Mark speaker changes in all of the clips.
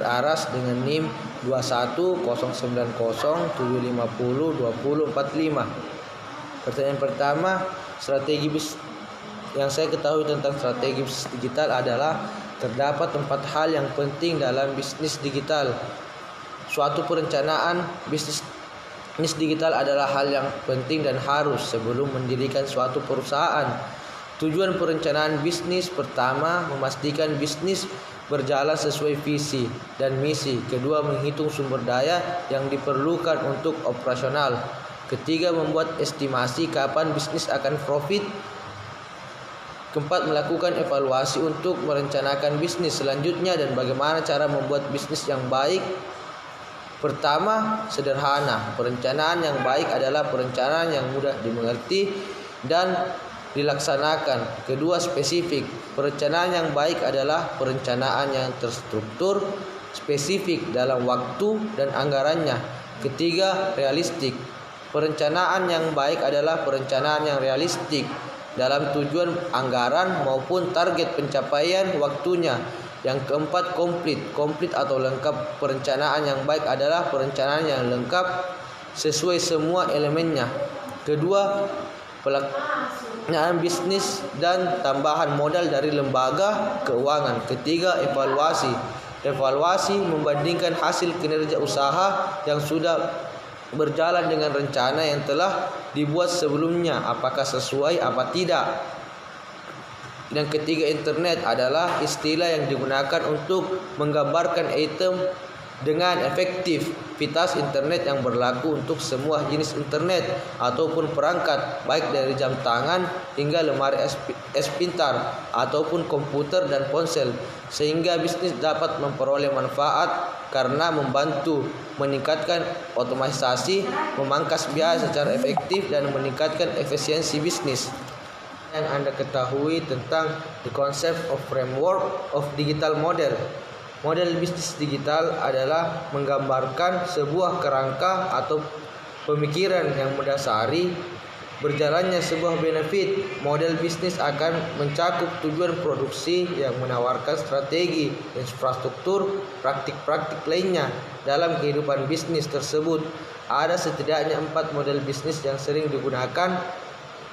Speaker 1: Aras dengan NIM 2109075020045. Pertanyaan pertama, yang saya ketahui tentang strategi bisnis digital adalah terdapat 4 hal yang penting dalam bisnis digital. Suatu perencanaan bisnis digital adalah hal yang penting dan harus sebelum mendirikan suatu perusahaan. Tujuan perencanaan bisnis: pertama, memastikan bisnis berjalan sesuai visi dan misi. Kedua, menghitung sumber daya yang diperlukan untuk operasional. Ketiga, membuat estimasi kapan bisnis akan profit. Keempat, melakukan evaluasi untuk merencanakan bisnis selanjutnya dan bagaimana cara membuat bisnis yang baik. Pertama, sederhana. Perencanaan yang baik adalah perencanaan yang mudah dimengerti dan dilaksanakan. Kedua, spesifik. Perencanaan yang baik adalah perencanaan yang terstruktur, spesifik dalam waktu dan anggarannya. Ketiga, realistik. Perencanaan yang baik adalah perencanaan yang realistik dalam tujuan anggaran maupun target pencapaian waktunya. Yang keempat, komplit atau lengkap. Perencanaan yang baik adalah perencanaan yang lengkap sesuai semua elemennya. Kedua, pelaksanaan bisnis dan tambahan modal dari lembaga keuangan. Ketiga, evaluasi membandingkan hasil kinerja usaha yang sudah berjalan dengan rencana yang telah dibuat sebelumnya, apakah sesuai apa tidak. Yang ketiga, internet adalah istilah yang digunakan untuk menggambarkan item dengan efektivitas internet yang berlaku untuk semua jenis internet ataupun perangkat, baik dari jam tangan hingga lemari es pintar ataupun komputer dan ponsel, sehingga bisnis dapat memperoleh manfaat karena membantu meningkatkan otomatisasi, memangkas biaya secara efektif dan meningkatkan efisiensi bisnis. Yang Anda ketahui tentang the concept of framework of digital model. Model bisnis digital adalah menggambarkan sebuah kerangka atau pemikiran yang mendasari berjalannya sebuah benefit. Model bisnis akan mencakup tujuan produksi yang menawarkan strategi, infrastruktur, praktik-praktik lainnya dalam kehidupan bisnis tersebut. Ada setidaknya 4 model bisnis yang sering digunakan.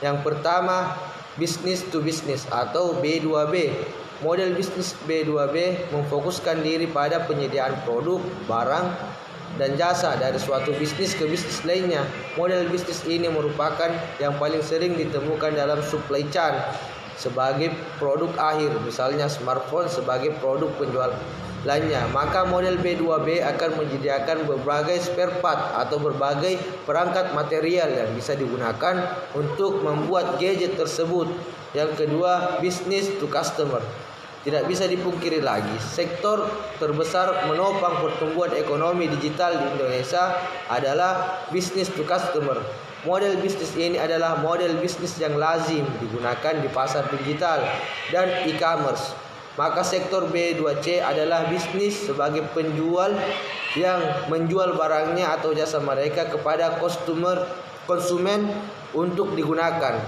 Speaker 1: Yang pertama, business to business atau B2B. Model bisnis B2B memfokuskan diri pada penyediaan produk, barang, dan jasa dari suatu bisnis ke bisnis lainnya. Model bisnis ini merupakan yang paling sering ditemukan dalam supply chain sebagai produk akhir, misalnya smartphone sebagai produk penjualannya. Maka model B2B akan menyediakan berbagai spare part atau berbagai perangkat material yang bisa digunakan untuk membuat gadget tersebut. Yang kedua, business to customer. Tidak bisa dipungkiri lagi, sektor terbesar menopang pertumbuhan ekonomi digital di Indonesia adalah business to customer. Model bisnis ini adalah model bisnis yang lazim digunakan di pasar digital dan e-commerce. Maka sektor B2C adalah bisnis sebagai penjual yang menjual barangnya atau jasa mereka kepada konsumen untuk digunakan.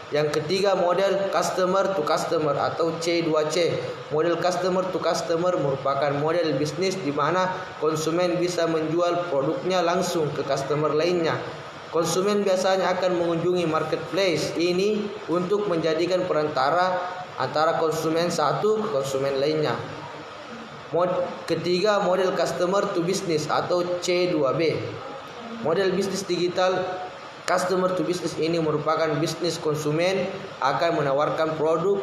Speaker 1: Yang ketiga, model customer to customer atau C2C. Model customer to customer merupakan model bisnis di mana konsumen bisa menjual produknya langsung ke customer lainnya. Konsumen biasanya akan mengunjungi marketplace ini untuk menjadikan perantara antara konsumen satu ke konsumen lainnya. Ketiga, model customer to business atau C2B. Model bisnis digital customer to business ini merupakan bisnis konsumen akan menawarkan produk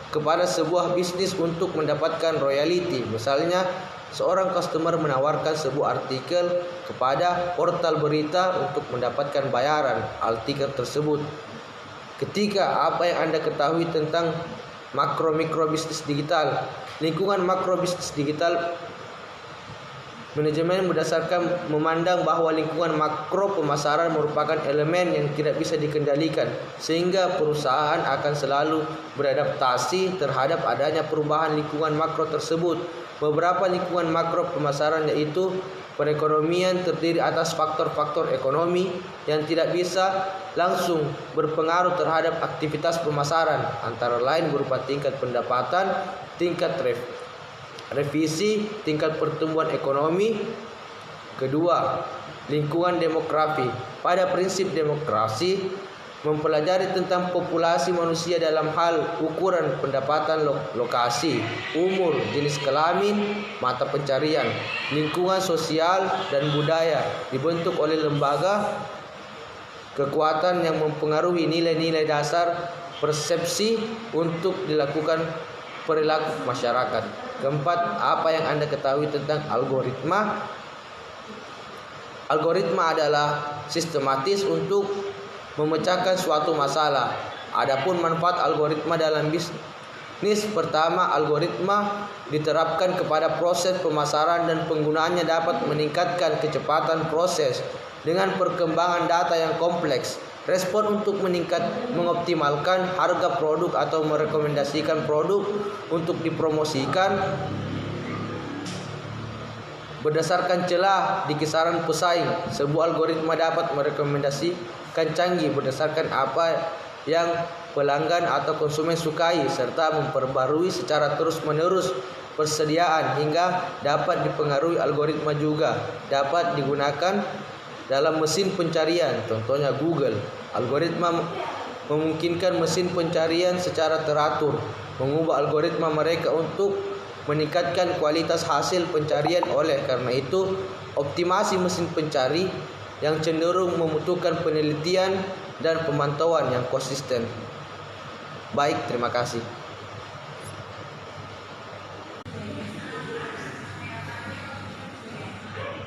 Speaker 1: kepada sebuah bisnis untuk mendapatkan royalti. Misalnya, seorang customer menawarkan sebuah artikel kepada portal berita untuk mendapatkan bayaran artikel tersebut. Ketiga, apa yang Anda ketahui tentang makro-mikro bisnis digital? Lingkungan makro bisnis digital manajemen berdasarkan memandang bahwa lingkungan makro pemasaran merupakan elemen yang tidak bisa dikendalikan, sehingga perusahaan akan selalu beradaptasi terhadap adanya perubahan lingkungan makro tersebut. Beberapa lingkungan makro pemasaran yaitu perekonomian terdiri atas faktor-faktor ekonomi yang tidak bisa langsung berpengaruh terhadap aktivitas pemasaran, antara lain berupa tingkat pendapatan, tingkat revisi tingkat pertumbuhan ekonomi. Kedua, lingkungan demografi. Pada prinsip demokrasi, mempelajari tentang populasi manusia dalam hal ukuran pendapatan, lokasi, umur, jenis kelamin, mata pencarian, lingkungan sosial dan budaya, dibentuk oleh lembaga kekuatan yang mempengaruhi nilai-nilai dasar persepsi untuk dilakukan perilaku masyarakat. Keempat, apa yang Anda ketahui tentang algoritma? Algoritma adalah sistematis untuk memecahkan suatu masalah. Adapun manfaat algoritma dalam bisnis, pertama, algoritma diterapkan kepada proses pemasaran dan penggunaannya dapat meningkatkan kecepatan proses dengan perkembangan data yang kompleks. Respon untuk mengoptimalkan harga produk atau merekomendasikan produk untuk dipromosikan berdasarkan celah di kisaran pesaing. Sebuah algoritma dapat merekomendasikan canggih berdasarkan apa yang pelanggan atau konsumen sukai serta memperbarui secara terus-menerus persediaan hingga dapat dipengaruhi. Algoritma juga dapat digunakan dalam mesin pencarian, contohnya Google. Algoritma memungkinkan mesin pencarian secara teratur mengubah algoritma mereka untuk meningkatkan kualitas hasil pencarian. Oleh karena itu, optimasi mesin pencari yang cenderung membutuhkan penelitian dan pemantauan yang konsisten. Baik, terima kasih.